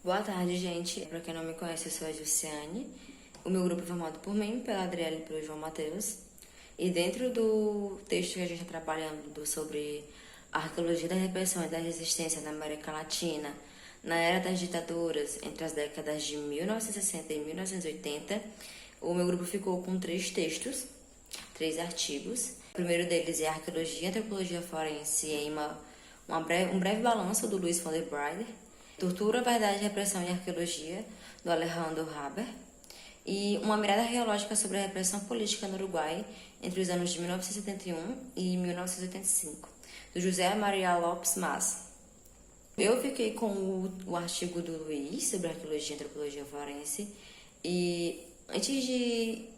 Boa tarde, gente. Para quem não me conhece, eu sou a Jussiane. O meu grupo é formado por mim, pela Adriele e pelo João Matheus. E dentro do texto que a gente está trabalhando sobre a arqueologia da repressão e da resistência na América Latina, na era das ditaduras, entre as décadas de 1960 e 1980, o meu grupo ficou com 3 textos, 3 artigos. O primeiro deles é Arqueologia e Antropologia Forense em um breve balanço do Luiz von der Breider, Tortura, Verdade, Repressão e Arqueologia, do Alejandro Haber, e uma mirada arqueológica sobre a repressão política no Uruguai entre os anos de 1971 e 1985, do José Maria Lopes Mas. Eu fiquei com o artigo do Luiz sobre arqueologia e antropologia forense, e antes de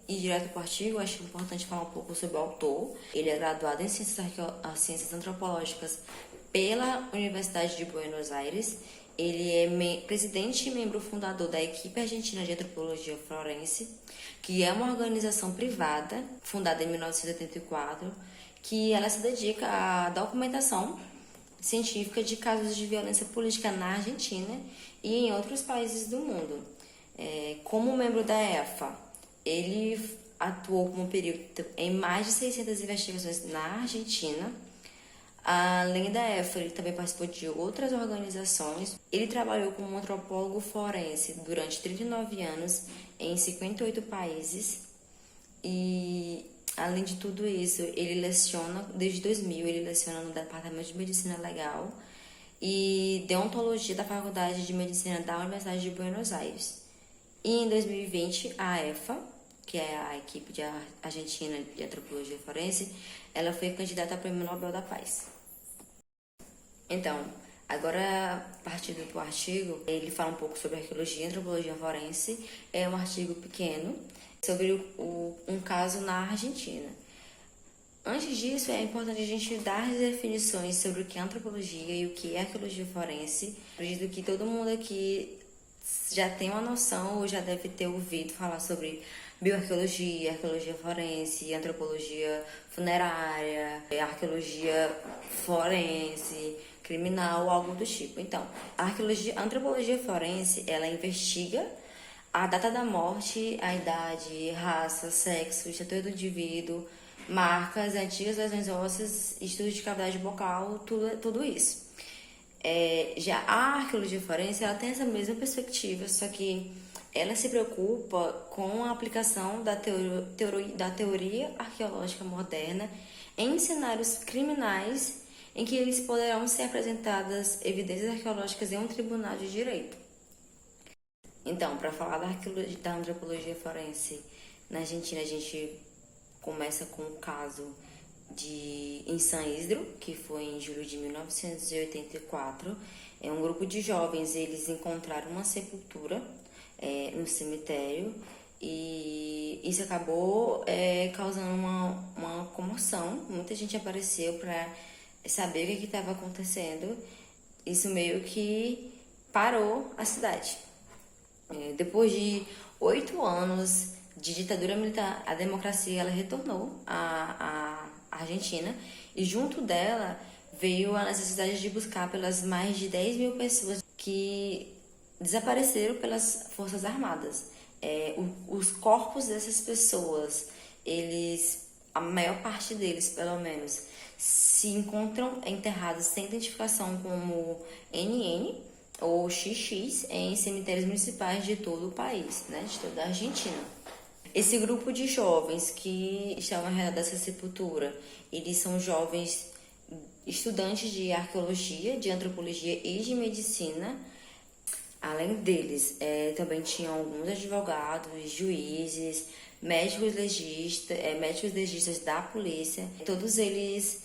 ir direto para o artigo, acho importante falar um pouco sobre o autor. Ele é graduado em Ciências Antropológicas pela Universidade de Buenos Aires. Ele é presidente e membro fundador da Equipe Argentina de Antropologia Forense, que é uma organização privada fundada em 1984, que ela se dedica à documentação científica de casos de violência política na Argentina e em outros países do mundo. Como membro da EFA, ele atuou como perito em mais de 600 investigações na Argentina. Além da EFA, ele também participou de outras organizações. Ele trabalhou como antropólogo forense durante 39 anos em 58 países. E, além de tudo isso, ele leciona, desde 2000, ele leciona no Departamento de Medicina Legal e Deontologia da Faculdade de Medicina da Universidade de Buenos Aires. E em 2020, a EFA, que é a equipe argentina de antropologia forense, ela foi candidata ao Prêmio Nobel da Paz. Então, agora, partindo do artigo, ele fala um pouco sobre arqueologia e antropologia forense. É um artigo pequeno sobre um caso na Argentina. Antes disso, é importante a gente dar as definições sobre o que é antropologia e o que é arqueologia forense. Acredito que todo mundo aqui já tem uma noção ou já deve ter ouvido falar sobre bioarqueologia, arqueologia forense, antropologia funerária, arqueologia forense, criminal, algo do tipo. Então, a antropologia forense, ela investiga a data da morte, a idade, raça, sexo, estatura do indivíduo, marcas, antigas lesões ósseas, estudo de cavidade bucal, tudo isso. Já a arqueologia forense, ela tem essa mesma perspectiva, só que ela se preocupa com a aplicação da teoria arqueológica moderna em cenários criminais em que eles poderão ser apresentadas evidências arqueológicas em um tribunal de direito. Então, para falar da antropologia forense na Argentina, a gente começa com o caso em San Isidro, que foi em julho de 1984. É um grupo de jovens, eles encontraram uma sepultura no cemitério, e isso acabou causando uma comoção. Muita gente apareceu para saber o que estava acontecendo. Isso meio que parou a cidade. Depois de 8 anos de ditadura militar, a democracia ela retornou à Argentina, e junto dela veio a necessidade de buscar pelas mais de 10 mil pessoas que desapareceram pelas Forças Armadas. Os corpos dessas pessoas, a maior parte deles, pelo menos, se encontram enterrados sem identificação como NN ou XX em cemitérios municipais de todo o país, né, de toda a Argentina. Esse grupo de jovens que estavam ao redor dessa sepultura, eles são jovens estudantes de arqueologia, de antropologia e de medicina. Além deles, também tinham alguns advogados, juízes, médicos legistas da polícia. Todos eles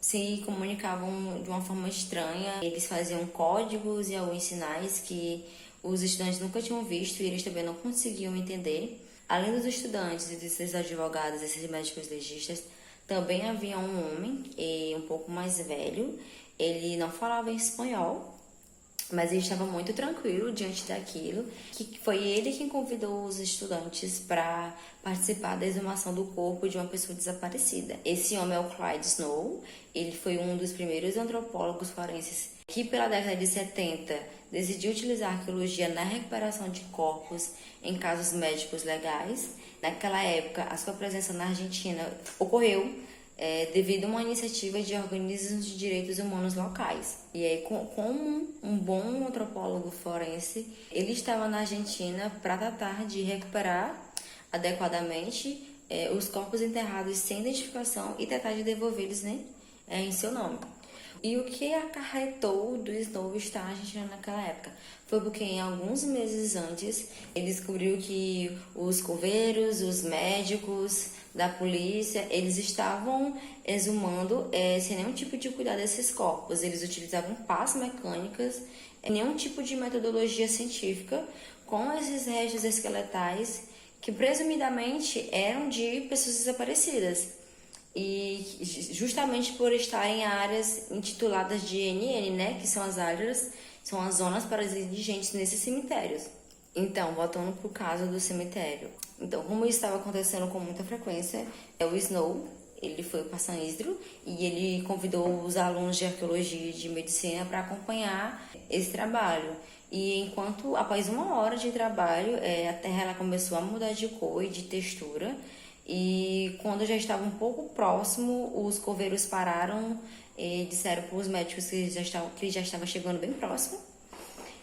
se comunicavam de uma forma estranha. Eles faziam códigos e alguns sinais que os estudantes nunca tinham visto e eles também não conseguiam entender. Além dos estudantes e desses advogados, esses médicos legistas, também havia um homem um pouco mais velho. Ele não falava espanhol, mas ele estava muito tranquilo diante daquilo, que foi ele quem convidou os estudantes para participar da exumação do corpo de uma pessoa desaparecida. Esse homem é o Clyde Snow. Ele foi um dos primeiros antropólogos forenses que, pela década de 70, decidiu utilizar a arqueologia na recuperação de corpos em casos médicos legais. Naquela época, a sua presença na Argentina ocorreu devido a uma iniciativa de organismos de direitos humanos locais. E aí, como um bom antropólogo forense, ele estava na Argentina para tratar de recuperar adequadamente os corpos enterrados sem identificação e tentar de devolvê-los, né, em seu nome. E o que acarretou do Snow estar na Argentina naquela época? Foi porque em alguns meses antes ele descobriu que os coveiros, os médicos da polícia, eles estavam exumando sem nenhum tipo de cuidado desses corpos. Eles utilizavam pás mecânicas, nenhum tipo de metodologia científica com esses restos esqueletais que presumidamente eram de pessoas desaparecidas. E justamente por estarem em áreas intituladas de NN, né, que são as áreas, são as zonas para os indigentes nesses cemitérios. Então, voltando para o caso do cemitério. Então, como isso estava acontecendo com muita frequência, o Snow, ele foi para San Isidro e ele convidou os alunos de arqueologia e de medicina para acompanhar esse trabalho. E enquanto, após 1 hora de trabalho, a terra ela começou a mudar de cor e de textura. E quando já estava um pouco próximo, os coveiros pararam e disseram para os médicos que ele já estava chegando bem próximo.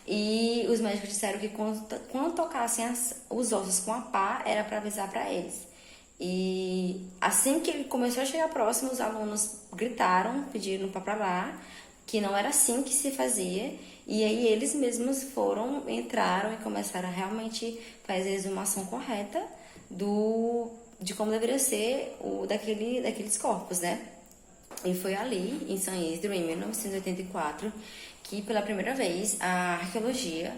E os médicos disseram que quando tocassem os ossos com a pá, era para avisar para eles. E assim que ele começou a chegar próximo, os alunos gritaram, pediram para parar, que não era assim que se fazia. E aí eles mesmos entraram e começaram a realmente fazer a exumação correta de como deveria ser daqueles corpos, né? E foi ali, em San Isidro, em 1984, que pela primeira vez a arqueologia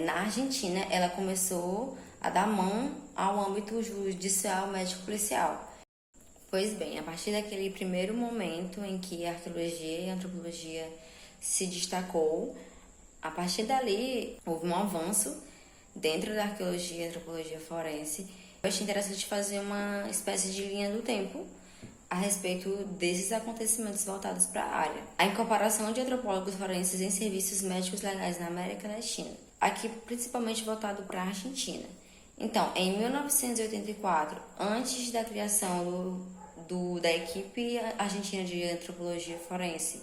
na Argentina ela começou a dar mão ao âmbito judicial médico-policial. Pois bem, a partir daquele primeiro momento em que a arqueologia e a antropologia se destacou, a partir dali houve um avanço dentro da arqueologia e antropologia forense. Eu achei interessante fazer uma espécie de linha do tempo a respeito desses acontecimentos voltados para a área. A incorporação de antropólogos forenses em serviços médicos legais na América Latina, aqui principalmente voltado para a Argentina. Então, em 1984, antes da criação da equipe argentina de antropologia forense,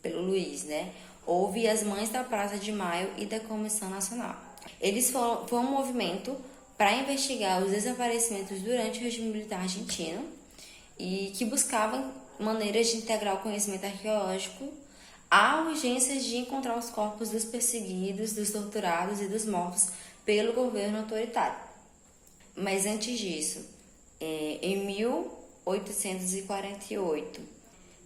pelo Luiz, né, houve as Mães da Praça de Maio e da Comissão Nacional. Foi um movimento para investigar os desaparecimentos durante o regime militar argentino e que buscavam maneiras de integrar o conhecimento arqueológico à urgência de encontrar os corpos dos perseguidos, dos torturados e dos mortos pelo governo autoritário. Mas antes disso, em 1848,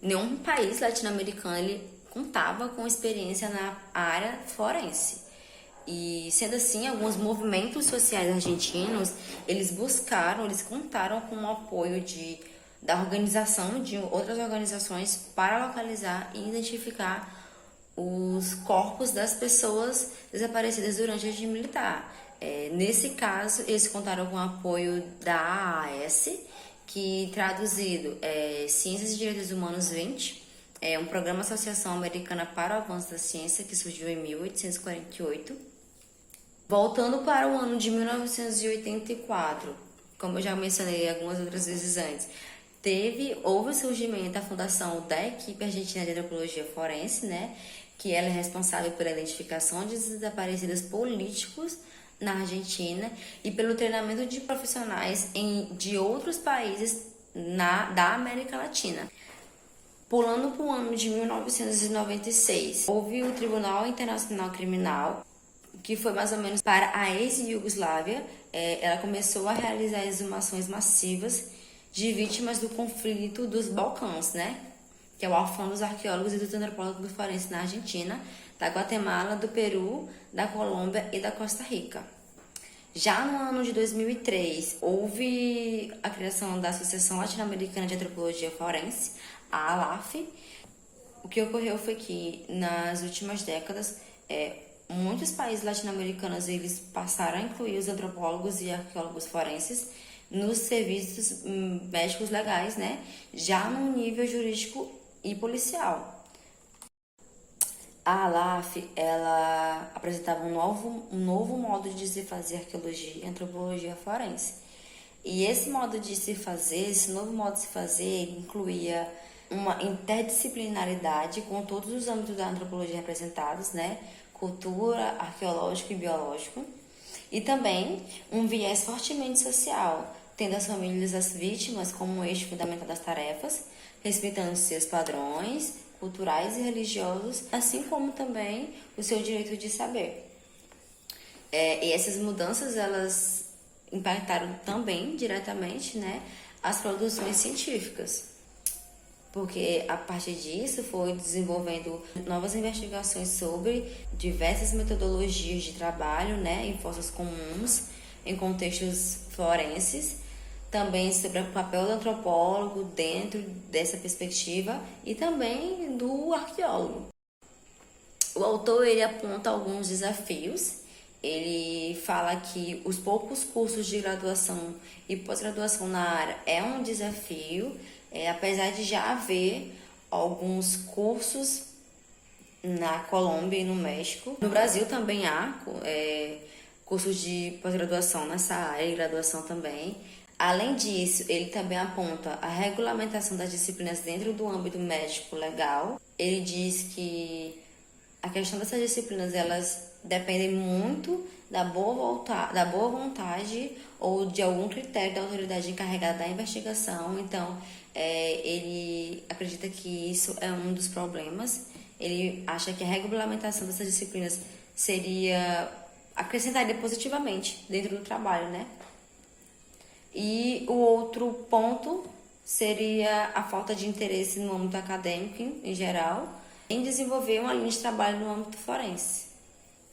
nenhum país latino-americano contava com experiência na área forense. E sendo assim, alguns movimentos sociais argentinos, eles contaram com o apoio da organização, de outras organizações para localizar e identificar os corpos das pessoas desaparecidas durante o regime militar. Nesse caso, eles contaram com o apoio da AAS, que traduzido é Ciências e Direitos Humanos 20, é um programa Associação Americana para o Avanço da Ciência, que surgiu em 1848. Voltando para o ano de 1984, como eu já mencionei algumas outras vezes antes, houve o surgimento da fundação da equipe argentina de antropologia forense, né, que ela é responsável pela identificação de desaparecidos políticos na Argentina e pelo treinamento de profissionais de outros países da América Latina. Pulando para o ano de 1996, houve o Tribunal Internacional Criminal, que foi mais ou menos para a ex-Iugoslávia. Ela começou a realizar exumações massivas de vítimas do conflito dos Balcãs, né? Que é o órfão dos arqueólogos e dos antropólogos forenses na Argentina, da Guatemala, do Peru, da Colômbia e da Costa Rica. Já no ano de 2003, houve a criação da Associação Latino-Americana de Antropologia Forense, a ALAF. O que ocorreu foi que, nas últimas décadas, muitos países latino-americanos eles passaram a incluir os antropólogos e arqueólogos forenses nos serviços médicos legais, né? Já no nível jurídico e policial. A Alaf, ela apresentava um novo modo de se fazer arqueologia e antropologia forense. E esse modo de se fazer, esse novo modo de se fazer, incluía uma interdisciplinaridade com todos os âmbitos da antropologia representados, né? Cultura, arqueológico e biológico. E também um viés fortemente social, tendo as famílias as vítimas como um eixo fundamental das tarefas, respeitando seus padrões culturais e religiosos, assim como também o seu direito de saber. E essas mudanças, elas impactaram também diretamente, né, as produções científicas, porque a partir disso foi desenvolvendo novas investigações sobre diversas metodologias de trabalho, né, em fossas comuns, em contextos forenses, também sobre o papel do antropólogo dentro dessa perspectiva e também do arqueólogo. O autor, ele aponta alguns desafios. Ele fala que os poucos cursos de graduação e pós-graduação na área é um desafio, apesar de já haver alguns cursos na Colômbia e no México. No Brasil também há cursos de pós-graduação nessa área e graduação também. Além disso, ele também aponta a regulamentação das disciplinas dentro do âmbito médico legal. Ele diz que a questão dessas disciplinas, elas dependem muito da boa vontade ou de algum critério da autoridade encarregada da investigação. Então, ele acredita que isso é um dos problemas. Ele acha que a regulamentação dessas disciplinas acrescentaria positivamente dentro do trabalho, né? E o outro ponto seria a falta de interesse no âmbito acadêmico em geral, em desenvolver uma linha de trabalho no âmbito forense.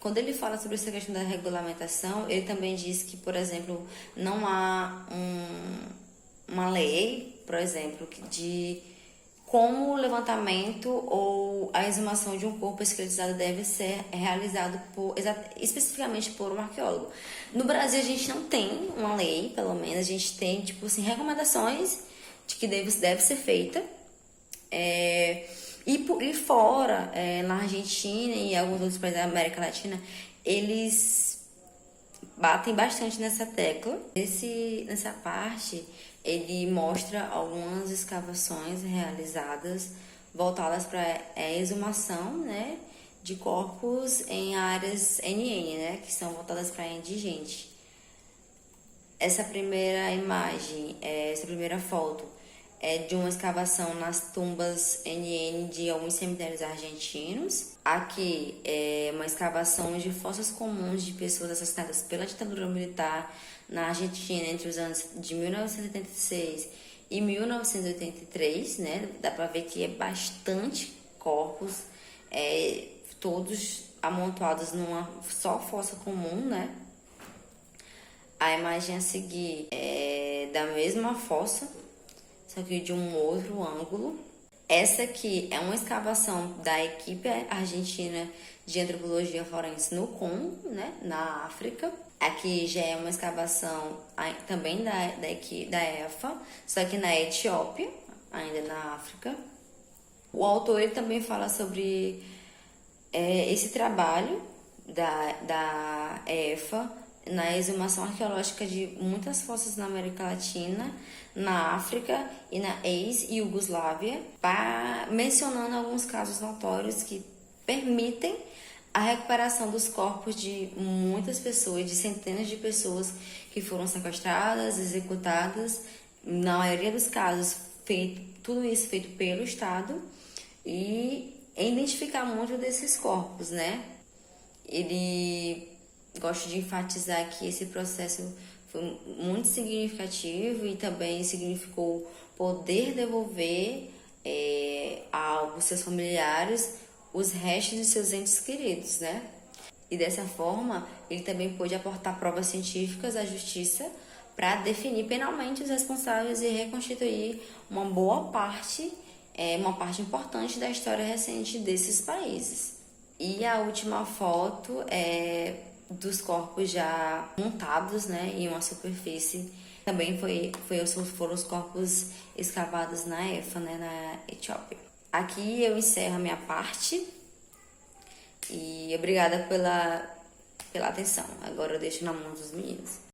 Quando ele fala sobre essa questão da regulamentação, ele também diz que, por exemplo, não há uma lei, por exemplo, de como o levantamento ou a exumação de um corpo esqueletizado deve ser realizado especificamente por um arqueólogo. No Brasil, a gente não tem uma lei, pelo menos, a gente tem, tipo assim, recomendações de que deve ser feita. E fora, na Argentina e alguns outros países da América Latina, eles batem bastante nessa tecla. Nessa parte, ele mostra algumas escavações realizadas voltadas para a exumação, né, de corpos em áreas NN, né, que são voltadas para indigente. Essa primeira imagem, essa primeira foto, é de uma escavação nas tumbas NN de alguns cemitérios argentinos. Aqui é uma escavação de fossas comuns de pessoas assassinadas pela ditadura militar na Argentina entre os anos de 1976 e 1983, né? Dá pra ver que é bastante corpos, todos amontoados numa só fossa comum, né? A imagem a seguir é da mesma fossa, só que de um outro ângulo. Essa aqui é uma escavação da equipe argentina de antropologia forense no Congo, né, na África. Aqui já é uma escavação também da equipe da EFA, só que na Etiópia, ainda na África. O autor, ele também fala sobre esse trabalho da EFA na exumação arqueológica de muitas fossas na América Latina, na África e na ex-Iugoslávia, mencionando alguns casos notórios que permitem a recuperação dos corpos de muitas pessoas, de centenas de pessoas que foram sequestradas, executadas, na maioria dos casos, tudo isso feito pelo Estado, e identificar muito desses corpos, né? Ele gosto de enfatizar que esse processo foi muito significativo e também significou poder devolver aos seus familiares os restos de seus entes queridos, né? E dessa forma, ele também pôde aportar provas científicas à justiça para definir penalmente os responsáveis e reconstituir uma parte importante da história recente desses países. E a última foto é dos corpos já montados, né, em uma superfície. Também foram os corpos escavados na EFA, né, na Etiópia. Aqui eu encerro a minha parte E obrigada pela atenção. Agora eu deixo na mão dos meninos.